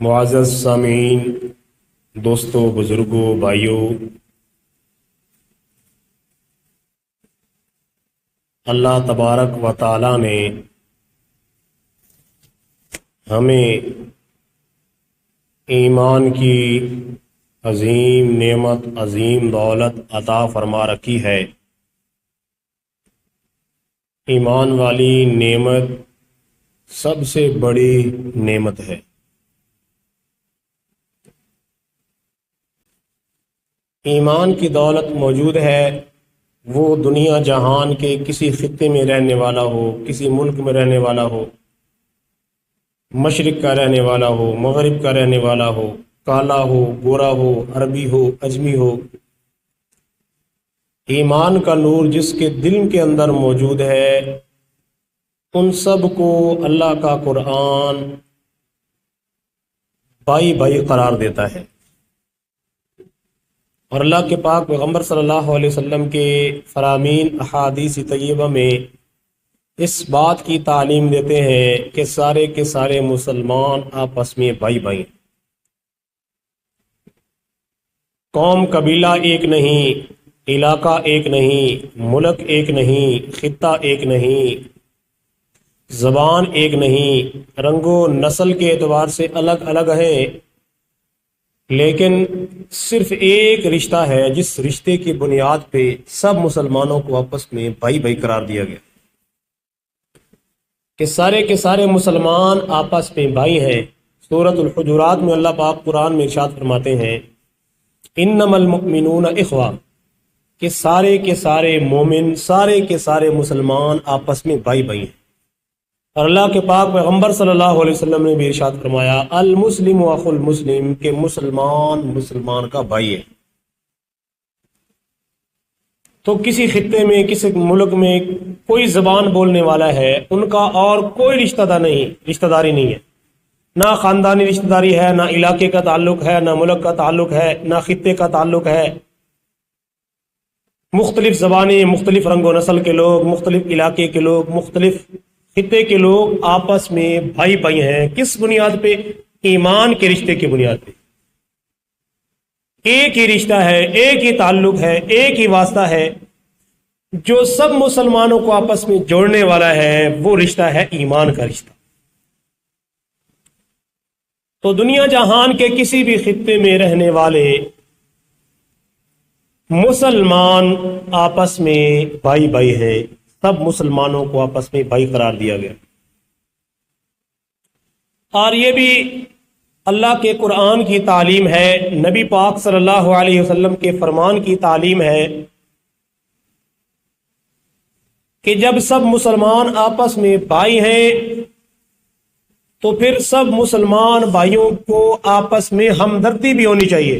معزز سامعین، دوستوں، بزرگوں، بھائیوں، اللہ تبارک و تعالی نے ہمیں ایمان کی عظیم نعمت، عظیم دولت عطا فرما رکھی ہے۔ ایمان والی نعمت سب سے بڑی نعمت ہے۔ ایمان کی دولت موجود ہے، وہ دنیا جہان کے کسی خطے میں رہنے والا ہو، کسی ملک میں رہنے والا ہو، مشرق کا رہنے والا ہو، مغرب کا رہنے والا ہو، کالا ہو، گورا ہو، عربی ہو، عجمی ہو، ایمان کا نور جس کے دل کے اندر موجود ہے، ان سب کو اللہ کا قرآن بھائی بھائی قرار دیتا ہے۔ اور اللہ کے پاک پیغمبر صلی اللہ علیہ وسلم کے فرامین احادیث طیبہ میں اس بات کی تعلیم دیتے ہیں کہ سارے کے سارے مسلمان آپس میں بھائی بھائی ہیں۔ قوم قبیلہ ایک نہیں، علاقہ ایک نہیں، ملک ایک نہیں، خطہ ایک نہیں، زبان ایک نہیں، رنگ و نسل کے اعتبار سے الگ الگ ہیں، لیکن صرف ایک رشتہ ہے جس رشتے کی بنیاد پہ سب مسلمانوں کو آپس میں بھائی بھائی قرار دیا گیا کہ سارے کے سارے مسلمان آپس میں بھائی ہیں۔ سورۃ الحجرات میں اللہ پاک قرآن میں ارشاد فرماتے ہیں انما المؤمنون اخوہ، کہ سارے کے سارے مومن، سارے کے سارے مسلمان آپس میں بھائی بھائی ہیں۔ اور اللہ کے پاک پیغمبر صلی اللہ علیہ وسلم نے بھی ارشاد فرمایا المسلم اخو المسلم، کہ مسلمان مسلمان کا بھائی ہے۔ تو کسی خطے میں، کسی ملک میں کوئی زبان بولنے والا ہے، ان کا اور کوئی رشتہ داری نہیں ہے، نہ خاندانی رشتہ داری ہے، نہ علاقے کا تعلق ہے، نہ ملک کا تعلق ہے، نہ خطے کا تعلق ہے۔ مختلف زبانیں، مختلف رنگ و نسل کے لوگ، مختلف علاقے کے لوگ، مختلف خطے کے لوگ آپس میں بھائی بھائی ہیں۔ کس بنیاد پہ؟ ایمان کے رشتے کی بنیاد پہ۔ ایک ہی رشتہ ہے، ایک ہی تعلق ہے، ایک ہی واسطہ ہے جو سب مسلمانوں کو آپس میں جوڑنے والا ہے، وہ رشتہ ہے ایمان کا رشتہ۔ تو دنیا جہان کے کسی بھی خطے میں رہنے والے مسلمان آپس میں بھائی بھائی ہیں، سب مسلمانوں کو آپس میں بھائی قرار دیا گیا۔ اور یہ بھی اللہ کے قرآن کی تعلیم ہے، نبی پاک صلی اللہ علیہ وسلم کے فرمان کی تعلیم ہے کہ جب سب مسلمان آپس میں بھائی ہیں تو پھر سب مسلمان بھائیوں کو آپس میں ہمدردی بھی ہونی چاہیے۔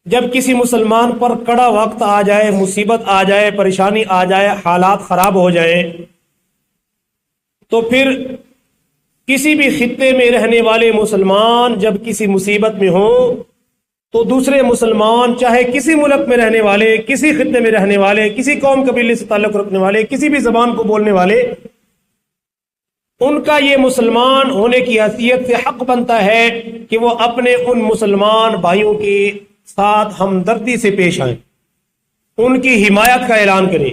جب کسی مسلمان پر کڑا وقت آ جائے، مصیبت آ جائے، پریشانی آ جائے، حالات خراب ہو جائیں، تو پھر کسی بھی خطے میں رہنے والے مسلمان جب کسی مصیبت میں ہوں تو دوسرے مسلمان، چاہے کسی ملک میں رہنے والے، کسی خطے میں رہنے والے، کسی قوم قبیلے سے تعلق رکھنے والے، کسی بھی زبان کو بولنے والے، ان کا یہ مسلمان ہونے کی حیثیت سے حق بنتا ہے کہ وہ اپنے ان مسلمان بھائیوں کے ساتھ ہمدردی سے پیش آئیں، ان کی حمایت کا اعلان کریں،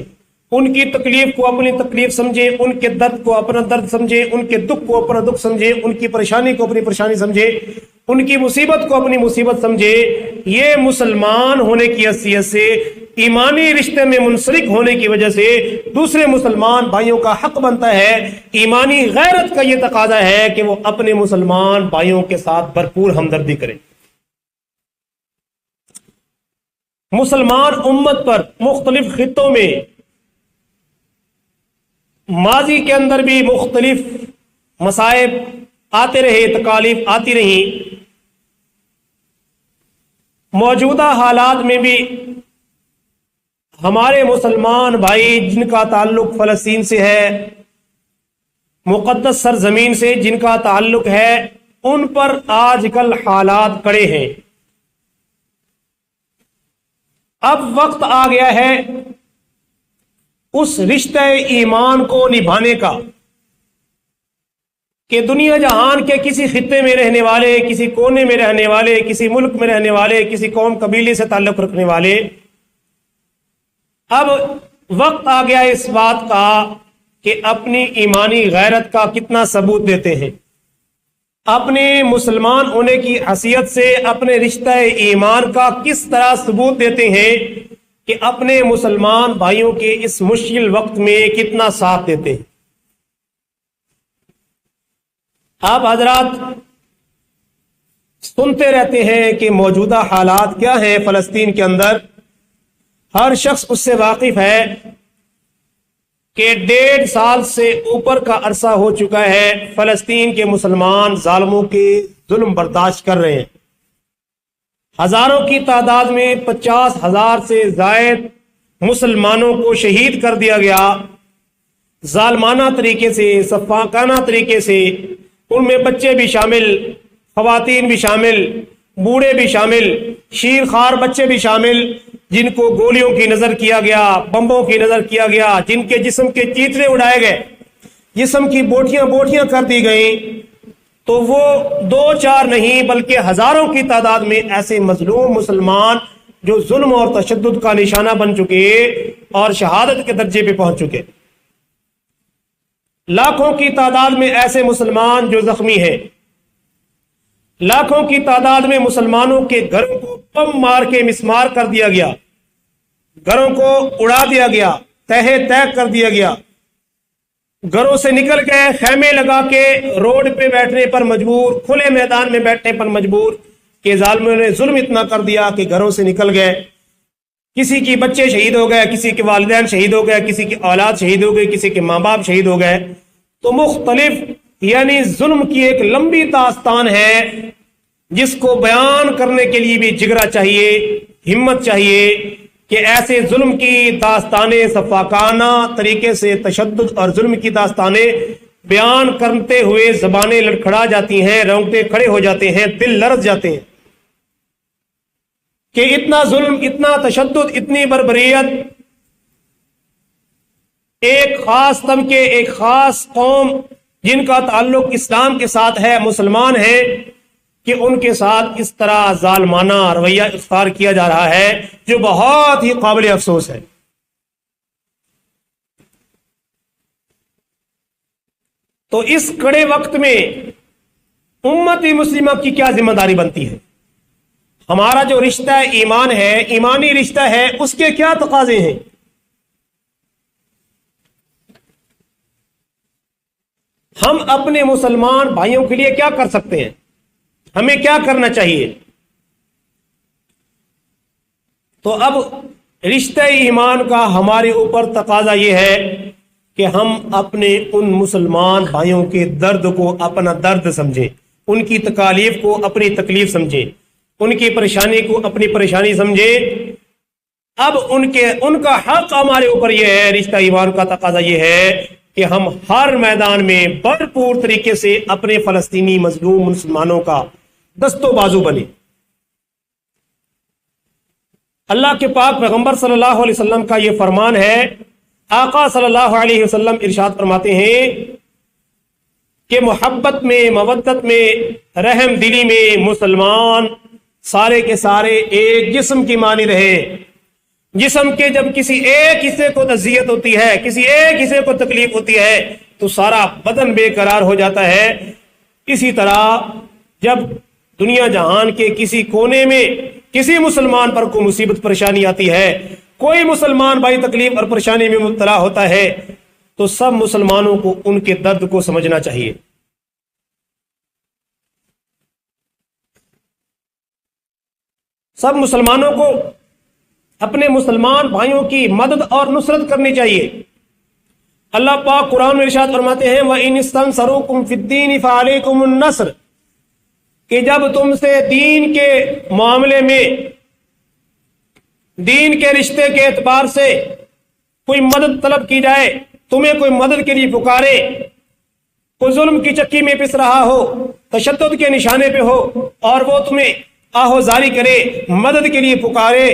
ان کی تکلیف کو اپنی تکلیف سمجھیں، ان کے درد کو اپنا درد سمجھیں، ان کے دکھ کو اپنا دکھ سمجھیں، ان کی پریشانی کو اپنی پریشانی سمجھیں، ان کی مصیبت کو اپنی مصیبت سمجھیں۔ یہ مسلمان ہونے کی حیثیت سے، ایمانی رشتے میں منسلک ہونے کی وجہ سے دوسرے مسلمان بھائیوں کا حق بنتا ہے۔ ایمانی غیرت کا یہ تقاضا ہے کہ وہ اپنے مسلمان بھائیوں کے ساتھ بھرپور ہمدردی کریں۔ مسلمان امت پر مختلف خطوں میں ماضی کے اندر بھی مختلف مصائب آتے رہے، تکالیف آتی رہیں، موجودہ حالات میں بھی ہمارے مسلمان بھائی جن کا تعلق فلسطین سے ہے، مقدس سرزمین سے جن کا تعلق ہے، ان پر آج کل حالات کڑے ہیں۔ اب وقت آ گیا ہے اس رشتہ ایمان کو نبھانے کا، کہ دنیا جہان کے کسی خطے میں رہنے والے، کسی کونے میں رہنے والے، کسی ملک میں رہنے والے، کسی قوم قبیلے سے تعلق رکھنے والے اب وقت آ گیا اس بات کا کہ اپنی ایمانی غیرت کا کتنا ثبوت دیتے ہیں، اپنے مسلمان ہونے کی حیثیت سے اپنے رشتہ ایمان کا کس طرح ثبوت دیتے ہیں کہ اپنے مسلمان بھائیوں کے اس مشکل وقت میں کتنا ساتھ دیتے ہیں۔ آپ حضرات سنتے رہتے ہیں کہ موجودہ حالات کیا ہیں فلسطین کے اندر، ہر شخص اس سے واقف ہے کہ 1.5 سال سے اوپر کا عرصہ ہو چکا ہے فلسطین کے مسلمان ظالموں کے ظلم برداشت کر رہے ہیں۔ ہزاروں کی تعداد میں 50,000 سے زائد مسلمانوں کو شہید کر دیا گیا، ظالمانہ طریقے سے، سفاکانہ طریقے سے، ان میں بچے بھی شامل، خواتین بھی شامل، بوڑھے بھی شامل، شیر خوار بچے بھی شامل، جن کو گولیوں کی نظر کیا گیا، بمبوں کی نظر کیا گیا، جن کے جسم کے چیترے اڑائے گئے، جسم کی بوٹیاں کر دی گئیں۔ تو وہ 2-4 نہیں بلکہ ہزاروں کی تعداد میں ایسے مظلوم مسلمان جو ظلم اور تشدد کا نشانہ بن چکے اور شہادت کے درجے پہ پہنچ چکے، لاکھوں کی تعداد میں ایسے مسلمان جو زخمی ہیں، لاکھوں کی تعداد میں مسلمانوں کے گھروں کو بم مار کے مسمار کر دیا گیا، گھروں کو اڑا دیا گیا، تہہ تیگ کر دیا گیا، گھروں سے نکل گئے، خیمے لگا کے روڈ پہ بیٹھنے پر مجبور، کھلے میدان میں بیٹھنے پر مجبور کہ ظالموں نے ظلم اتنا کر دیا کہ گھروں سے نکل گئے۔ کسی کی بچے شہید ہو گئے، کسی کے والدین شہید ہو گئے، کسی کی اولاد شہید ہو گئی، کسی کے ماں باپ شہید ہو گئے۔ تو مختلف یعنی ظلم کی ایک لمبی داستان ہے جس کو بیان کرنے کے لیے بھی جگرا چاہیے، ہمت چاہیے کہ ایسے ظلم کی داستانیں، سفاکانہ طریقے سے تشدد اور ظلم کی داستانیں بیان کرتے ہوئے زبانیں لڑکھڑا جاتی ہیں، رونگٹے کھڑے ہو جاتے ہیں، دل لرز جاتے ہیں کہ اتنا ظلم، اتنا تشدد، اتنی بربریت ایک خاص طبقے، ایک خاص قوم جن کا تعلق اسلام کے ساتھ ہے، مسلمان ہیں، کہ ان کے ساتھ اس طرح ظالمانہ رویہ اختیار کیا جا رہا ہے جو بہت ہی قابل افسوس ہے۔ تو اس کڑے وقت میں امت مسلمہ کی کیا ذمہ داری بنتی ہے؟ ہمارا جو رشتہ ایمان ہے، ایمانی رشتہ ہے، اس کے کیا تقاضے ہیں؟ ہم اپنے مسلمان بھائیوں کے لیے کیا کر سکتے ہیں؟ ہمیں کیا کرنا چاہیے؟ تو اب رشتہ ایمان کا ہمارے اوپر تقاضا یہ ہے کہ ہم اپنے ان مسلمان بھائیوں کے درد کو اپنا درد سمجھیں، ان کی تکالیف کو اپنی تکلیف سمجھیں، ان کی پریشانی کو اپنی پریشانی سمجھیں۔ اب ان کا حق ہمارے اوپر یہ ہے، رشتہ ایمان کا تقاضا یہ ہے کہ ہم ہر میدان میں بھرپور طریقے سے اپنے فلسطینی مظلوم مسلمانوں کا دست و بازو بنے۔ اللہ کے پاک پیغمبر صلی اللہ علیہ وسلم کا یہ فرمان ہے، آقا صلی اللہ علیہ وسلم ارشاد فرماتے ہیں کہ محبت میں، مودت میں، رحم دلی میں مسلمان سارے کے سارے ایک جسم کی مانی رہے۔ جسم کے جب کسی ایک حصے کو اذیت ہوتی ہے، کسی ایک حصے کو تکلیف ہوتی ہے تو سارا بدن بے قرار ہو جاتا ہے۔ اسی طرح جب دنیا جہان کے کسی کونے میں کسی مسلمان پر کوئی مصیبت پریشانی آتی ہے، کوئی مسلمان بھائی تکلیف اور پریشانی میں مبتلا ہوتا ہے، تو سب مسلمانوں کو ان کے درد کو سمجھنا چاہیے۔ سب مسلمانوں کو اپنے مسلمان بھائیوں کی مدد اور نصرت کرنی چاہیے۔ اللہ پاک قرآن میں ارشاد فرماتے ہیں وَإِنِ اسْتَنصَرُوكُمْ فِي الدِّينِ فَعَلَيْكُمُ النَّصْرُ، کہ جب تم سے دین کے معاملے میں، دین کے رشتے کے اعتبار سے کوئی مدد طلب کی جائے، تمہیں کوئی مدد کے لیے پکارے، کوئی ظلم کی چکی میں پس رہا ہو، تشدد کے نشانے پہ ہو اور وہ تمہیں آہوزاری کرے، مدد کے لیے پکارے،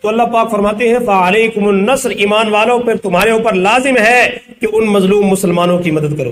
تو اللہ پاک فرماتے ہیں فَعَلَيْكُمُ النَّصْرُ، ایمان والوں پر تمہارے اوپر لازم ہے کہ ان مظلوم مسلمانوں کی مدد کرو،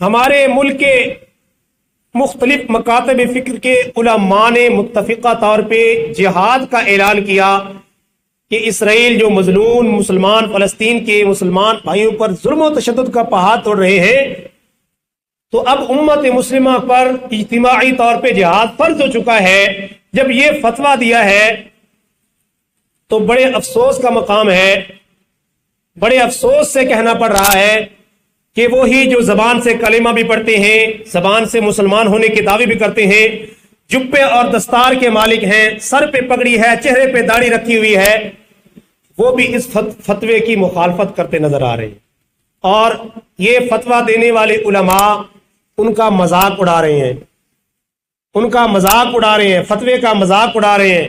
ہمارے ملک کے مختلف مکاتب فکر کے علماء نے متفقہ طور پہ جہاد کا اعلان کیا کہ اسرائیل جو مظلوم مسلمان فلسطین کے مسلمان بھائیوں پر ظلم و تشدد کا پہاڑ توڑ رہے ہیں، تو اب امت مسلمہ پر اجتماعی طور پہ جہاد فرض ہو چکا ہے۔ جب یہ فتویٰ دیا ہے تو بڑے افسوس کا مقام ہے، بڑے افسوس سے کہنا پڑ رہا ہے کہ وہی جو زبان سے کلمہ بھی پڑھتے ہیں، زبان سے مسلمان ہونے کے دعوے بھی کرتے ہیں، جبے اور دستار کے مالک ہیں، سر پہ پگڑی ہے، چہرے پہ داڑھی رکھی ہوئی ہے، وہ بھی اس فتوے کی مخالفت کرتے نظر آ رہے ہیں، اور یہ فتویٰ دینے والے علماء ان کا مذاق اڑا رہے ہیں، ان کا مذاق اڑا رہے ہیں، فتوے کا مذاق اڑا رہے ہیں۔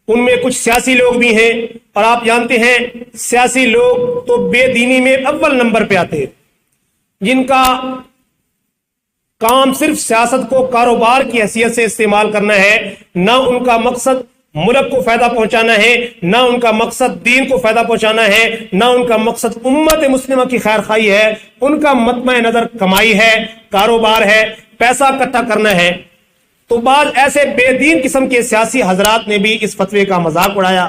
ان میں کچھ سیاسی لوگ بھی ہیں، اور آپ جانتے ہیں سیاسی لوگ تو بے دینی میں اول نمبر پہ آتے ہیں، جن کا کام صرف سیاست کو کاروبار کی حیثیت سے استعمال کرنا ہے، نہ ان کا مقصد ملک کو فائدہ پہنچانا ہے، نہ ان کا مقصد دین کو فائدہ پہنچانا ہے، نہ ان کا مقصد امت مسلمہ کی خیر خواہی ہے، ان کا مطمع نظر کمائی ہے، کاروبار ہے، پیسہ اکٹھا کرنا ہے۔ تو بعض ایسے بے دین قسم کے سیاسی حضرات نے بھی اس فتوے کا مذاق اڑایا،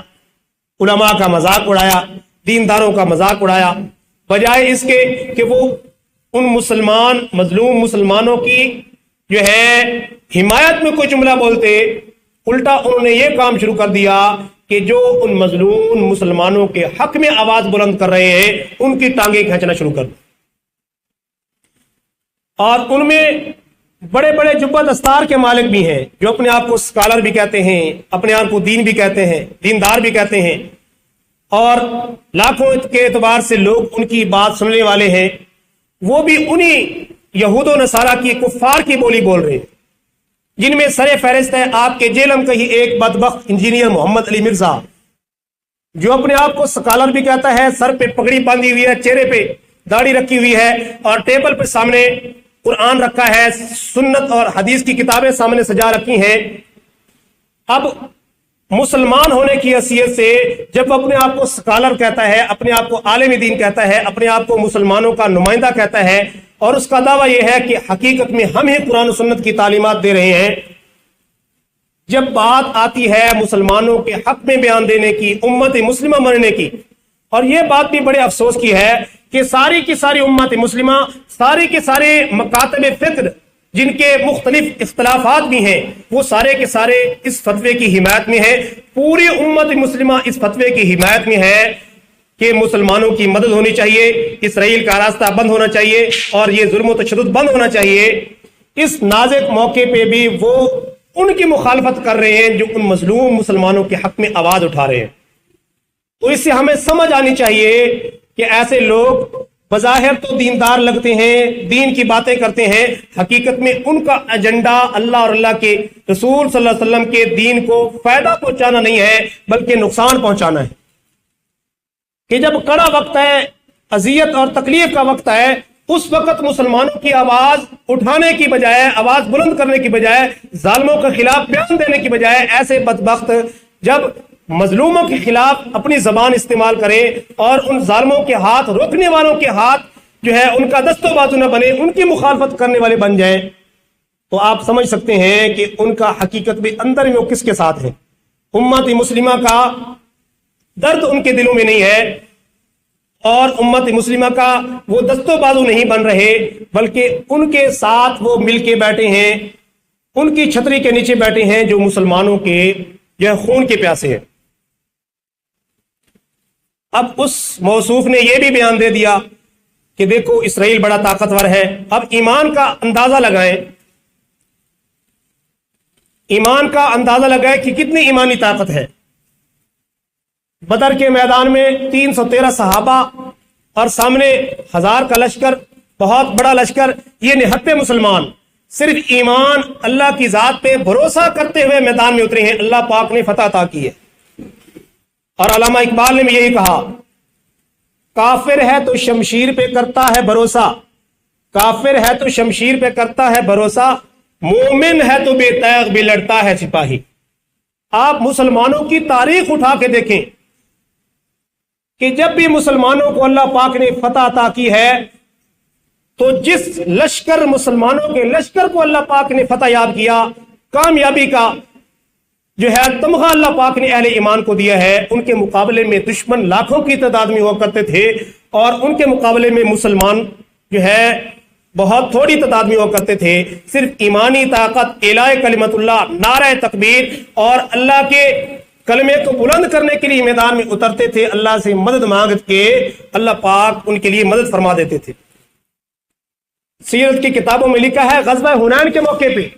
علماء کا مذاق اڑایا، دینداروں کا مذاق اڑایا، بجائے اس کے کہ وہ ان مظلوم مسلمانوں کی جو ہے حمایت میں کوئی جملہ بولتے، الٹا انہوں نے یہ کام شروع کر دیا کہ جو ان مظلوم مسلمانوں کے حق میں آواز بلند کر رہے ہیں ان کی ٹانگیں کھینچنا شروع کر دی، اور ان میں بڑے بڑے جبہ دستار کے مالک بھی ہیں جو اپنے آپ کو اسکالر بھی کہتے ہیں، اپنے آپ کو دین بھی کہتے ہیں، دیندار بھی کہتے ہیں، اور لاکھوں کے اعتبار سے لوگ ان کی بات سننے والے ہیں، وہ بھی انہی یہود و نصارہ کی کفار کی بولی بول رہے ہیں، جن میں سر فہرست ہے آپ کے جیلم کا ہی ایک بدبخت انجینئر محمد علی مرزا، جو اپنے آپ کو اسکالر بھی کہتا ہے، سر پہ پگڑی باندھی ہوئی ہے، چہرے پہ داڑھی رکھی ہوئی ہے، اور ٹیبل پہ سامنے قرآن رکھا ہے، سنت اور حدیث کی کتابیں سامنے سجا رکھی ہیں۔ اب مسلمان ہونے کی حیثیت سے جب اپنے آپ کو سکالر کہتا ہے، اپنے آپ کو عالم دین کہتا ہے، اپنے آپ کو مسلمانوں کا نمائندہ کہتا ہے، اور اس کا دعویٰ یہ ہے کہ حقیقت میں ہم ہی قرآن و سنت کی تعلیمات دے رہے ہیں، جب بات آتی ہے مسلمانوں کے حق میں بیان دینے کی، امت مسلمہ مرنے کی، اور یہ بات بھی بڑے افسوس کی ہے کہ ساری کی ساری امت مسلمہ، سارے کے سارے مکاتب فکر جن کے مختلف اختلافات بھی ہیں، وہ سارے کے سارے اس فتوے کی حمایت میں ہیں، پوری امت مسلمہ اس فتوے کی حمایت میں ہے کہ مسلمانوں کی مدد ہونی چاہیے، اسرائیل کا راستہ بند ہونا چاہیے، اور یہ ظلم و تشدد بند ہونا چاہیے۔ اس نازک موقع پہ بھی وہ ان کی مخالفت کر رہے ہیں جو ان مظلوم مسلمانوں کے حق میں آواز اٹھا رہے ہیں۔ تو اس سے ہمیں سمجھ آنی چاہیے کہ ایسے لوگ بظاہر تو دیندار لگتے ہیں، دین کی باتیں کرتے ہیں، حقیقت میں ان کا ایجنڈا اللہ اور اللہ کے رسول صلی اللہ علیہ وسلم کے دین کو فائدہ پہنچانا نہیں ہے بلکہ نقصان پہنچانا ہے، کہ جب کڑا وقت ہے، اذیت اور تکلیف کا وقت ہے، اس وقت مسلمانوں کی آواز اٹھانے کی بجائے، آواز بلند کرنے کی بجائے، ظالموں کے خلاف بیان دینے کی بجائے، ایسے بدبخت جب مظلوموں کے خلاف اپنی زبان استعمال کریں اور ان ظالموں کے ہاتھ، روکنے والوں کے ہاتھ جو ہے ان کا دست و بازو نہ بنے، ان کی مخالفت کرنے والے بن جائیں، تو آپ سمجھ سکتے ہیں کہ ان کا حقیقت میں اندر میں وہ کس کے ساتھ ہے۔ امت مسلمہ کا درد ان کے دلوں میں نہیں ہے، اور امت مسلمہ کا وہ دست و بازو نہیں بن رہے، بلکہ ان کے ساتھ وہ مل کے بیٹھے ہیں، ان کی چھتری کے نیچے بیٹھے ہیں جو مسلمانوں کے جو ہے خون کے پیاسے ہیں۔ اب اس موصوف نے یہ بھی بیان دے دیا کہ دیکھو اسرائیل بڑا طاقتور ہے، اب ایمان کا اندازہ لگائیں، ایمان کا اندازہ لگائیں کہ کتنی ایمانی طاقت ہے۔ بدر کے میدان میں 313 صحابہ اور سامنے 1000 کا لشکر، بہت بڑا لشکر، یہ 79 مسلمان صرف ایمان، اللہ کی ذات پہ بھروسہ کرتے ہوئے میدان میں اترے ہیں، اللہ پاک نے فتح عطا کی ہے۔ اور علامہ اقبال نے بھی یہی کہا، کافر ہے تو شمشیر پہ کرتا ہے بھروسہ، کافر ہے تو شمشیر پہ کرتا ہے بھروسہ، مومن ہے تو بے تیغ بھی لڑتا ہے سپاہی۔ آپ مسلمانوں کی تاریخ اٹھا کے دیکھیں کہ جب بھی مسلمانوں کو اللہ پاک نے فتح عطا کی ہے، تو جس لشکر مسلمانوں کے لشکر کو اللہ پاک نے فتح یاب کیا، کامیابی کا جو ہے تمغہ اللہ پاک نے اہل ایمان کو دیا ہے، ان کے مقابلے میں دشمن لاکھوں کی تعداد میں ہوا کرتے تھے، اور ان کے مقابلے میں مسلمان جو ہے بہت تھوڑی تعداد میں ہوا کرتے تھے۔ صرف ایمانی طاقت، اعلاء کلمت اللہ، نعرہ تکبیر اور اللہ کے کلمے کو بلند کرنے کے لیے میدان میں اترتے تھے، اللہ سے مدد مانگ کے اللہ پاک ان کے لیے مدد فرما دیتے تھے۔ سیرت کی کتابوں میں لکھا ہے غزوہ حنین کے موقع پہ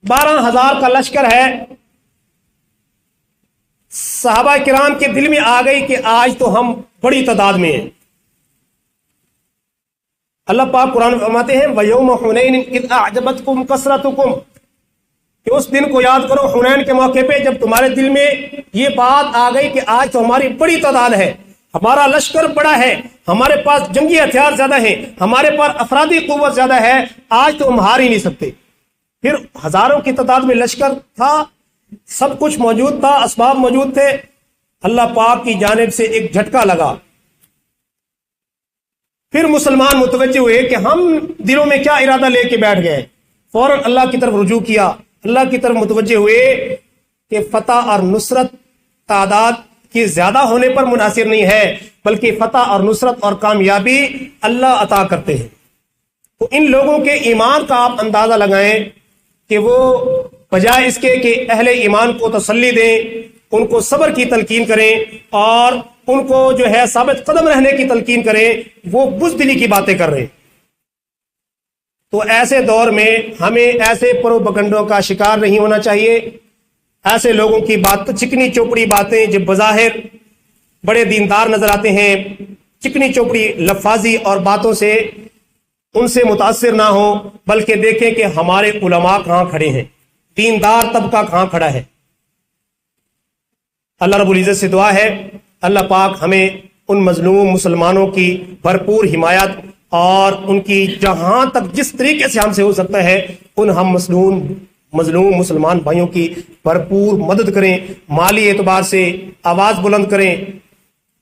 12,000 کا لشکر ہے، صحابہ کرام کے دل میں آ گئی کہ آج تو ہم بڑی تعداد میں ہیں۔ اللہ پاک قرآن میں فرماتے ہیں وَيَوْمَ حُنَيْنٍ إِذْ أَعْجَبَتْكُمْ كَثْرَتُكُمْ، کہ اس دن کو یاد کرو حنین کے موقع پہ جب تمہارے دل میں یہ بات آ گئی کہ آج تو ہماری بڑی تعداد ہے، ہمارا لشکر بڑا ہے، ہمارے پاس جنگی ہتھیار زیادہ ہیں، ہمارے پاس افرادی قوت زیادہ ہے، آج تو ہم ہار ہی نہیں سکتے۔ پھر ہزاروں کی تعداد میں لشکر تھا، سب کچھ موجود تھا، اسباب موجود تھے، اللہ پاک کی جانب سے ایک جھٹکا لگا۔ پھر مسلمان متوجہ ہوئے کہ ہم دلوں میں کیا ارادہ لے کے بیٹھ گئے، فوراً اللہ کی طرف رجوع کیا، اللہ کی طرف متوجہ ہوئے کہ فتح اور نصرت تعداد کی زیادہ ہونے پر منحصر نہیں ہے، بلکہ فتح اور نصرت اور کامیابی اللہ عطا کرتے ہیں۔ تو ان لوگوں کے ایمان کا آپ اندازہ لگائیں کہ وہ بجائے اس کے کہ اہل ایمان کو تسلی دیں، ان کو صبر کی تلقین کریں اور ان کو جو ہے ثابت قدم رہنے کی تلقین کریں، وہ بزدلی کی باتیں کر رہے ہیں۔ تو ایسے دور میں ہمیں ایسے پروپیگنڈوں کا شکار نہیں ہونا چاہیے، ایسے لوگوں کی بات چکنی چوپڑی باتیں جو بظاہر بڑے دیندار نظر آتے ہیں، چکنی چوپڑی لفاظی اور باتوں سے ان سے متاثر نہ ہو، بلکہ دیکھیں کہ ہمارے علماء کہاں کھڑے ہیں، دیندار طبقہ کہاں کھڑا ہے۔ اللہ رب العزت سے دعا ہے اللہ پاک ہمیں ان مظلوم مسلمانوں کی بھرپور حمایت اور ان کی جہاں تک جس طریقے سے ہم سے ہو سکتا ہے ان ہم مظلوم مسلمان بھائیوں کی بھرپور مدد کریں، مالی اعتبار سے آواز بلند کریں،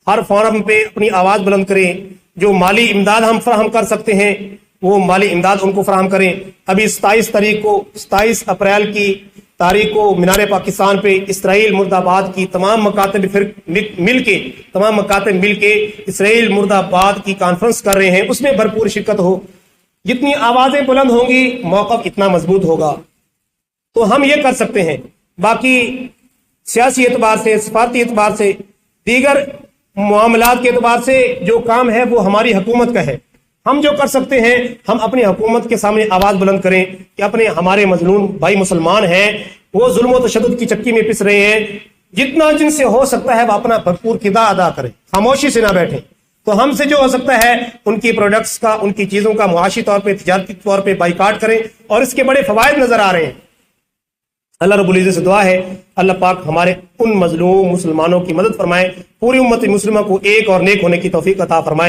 ہر فورم پہ اپنی آواز بلند کریں، جو مالی امداد ہم فراہم کر سکتے ہیں وہ مالی امداد ان کو فراہم کریں۔ ابھی 27 اپریل کی تاریخ کو مینار پاکستان پہ اسرائیل مرد آباد کی تمام مکاتب مل کے اسرائیل مرد آباد کی کانفرنس کر رہے ہیں، اس میں بھرپور شرکت ہو، جتنی آوازیں بلند ہوں گی موقف اتنا مضبوط ہوگا۔ تو ہم یہ کر سکتے ہیں، باقی سیاسی اعتبار سے، سفارتی اعتبار سے، دیگر معاملات کے اعتبار سے جو کام ہے وہ ہماری حکومت کا ہے۔ ہم جو کر سکتے ہیں ہم اپنی حکومت کے سامنے آواز بلند کریں کہ ہمارے مظلوم بھائی مسلمان ہیں، وہ ظلم و تشدد کی چکی میں پس رہے ہیں، جتنا جن سے ہو سکتا ہے وہ اپنا بھرپور کردار ادا کریں، خاموشی سے نہ بیٹھیں۔ تو ہم سے جو ہو سکتا ہے ان کی پروڈکٹس کا، ان کی چیزوں کا معاشی طور پہ، تجارتی طور پہ بائیکاٹ کریں، اور اس کے بڑے فوائد نظر آ رہے ہیں۔ اللہ رب العزت سے دعا ہے اللہ پاک ہمارے ان مظلوم مسلمانوں کی مدد فرمائے، پوری امت مسلمہ کو ایک اور نیک ہونے کی توفیق عطا فرمائے۔